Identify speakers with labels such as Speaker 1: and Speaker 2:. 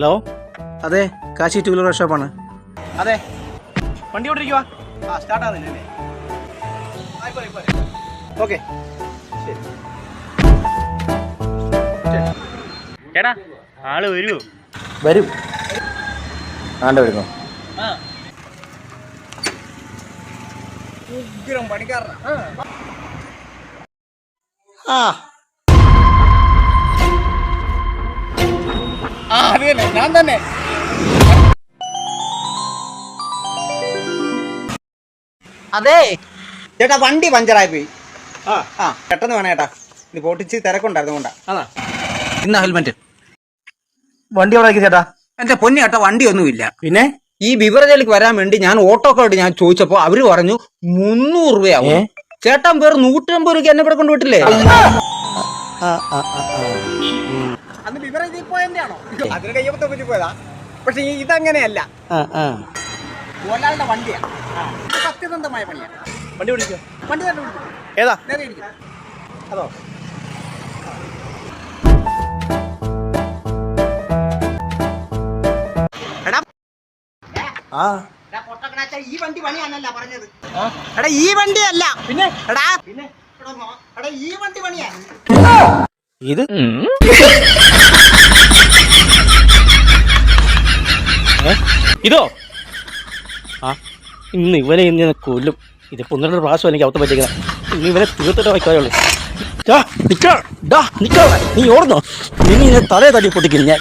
Speaker 1: Hello,
Speaker 2: അതെ, Kashi two wheeler വർക്ക്ഷോപ്പാണ്.
Speaker 1: അതെ, വണ്ടി കൊണ്ടിരിക്കുവാ. സ്റ്റാർട്ട് ആകുന്നില്ലേ? ഓക്കെ, ശരി. ചേട്ടാ, ആള് വരുമോ?
Speaker 2: വരും. ആണ്ട വരുന്നു.
Speaker 1: ഉഗ്രം പണിക്കാരനാ. അത് തന്നെ, ഞാൻ തന്നെ.
Speaker 3: അതെ ചേട്ടാ, വണ്ടി പഞ്ചറായി പോയി. പെട്ടെന്ന് വേണം ചേട്ടാ, ഇത് പൊട്ടിച്ച് തിരക്കുണ്ടായിരുന്നു കൊണ്ടാ.
Speaker 2: ഇന്ന ഹെൽമെറ്റ്. വണ്ടി എവിടെ ചേട്ടാ?
Speaker 3: എന്റെ പൊന്നി ചേട്ടാ, വണ്ടിയൊന്നുമില്ല.
Speaker 2: പിന്നെ
Speaker 3: ഈ ബിവറേജിലേക്ക് വരാൻ വേണ്ടി ഞാൻ ഓട്ടോക്കായിട്ട് ഞാൻ ചോദിച്ചപ്പോ അവര് പറഞ്ഞു 300 രൂപയാവും. ചേട്ടൻ വേറെ 150 രൂപയ്ക്ക് എന്നെ ഇവിടെ കൊണ്ടുവിട്ടില്ലേ?
Speaker 1: അന്ന് ബിവറേജിൽ പോയതിന്റെയാണോ? അതിന് കയ്യപ്പത്തെ പറ്റി പോയതാ. പക്ഷെ ഇതങ്ങനെയല്ല, ഒരാളുടെ വണ്ടിയാണ്. സത്യസന്ധമായ പണിയാണ്. വണ്ടി പിടിക്കോ? വണ്ടി തന്നെ പിടിക്കും. ഏതാ? നേരെ ഇരിക്കും. അതോ? ഈ വണ്ടി പണിയാണല്ല പറഞ്ഞത്. എടാ, ഈ വണ്ടിയല്ല. പിന്നെ എടാ, പിന്നെ എടാ, ഈ വണ്ടി പണിയാ.
Speaker 2: ഇത് ഇതോ? ഇന്ന് ഇവനെ ഇന്ന് കൊല്ലും. ഇതിപ്പോ 1-2 പ്രാവശ്യം എനിക്ക് അവത്ത പറ്റിക്കണം. ഇന്ന് ഇവനെ തീർത്തിട്ട് വയ്ക്കാറുള്ളൂ. നീ ഓർന്നോ? നിന്നെ തലയെ തല്ലി പൊട്ടിക്കുന്നു ഞാൻ.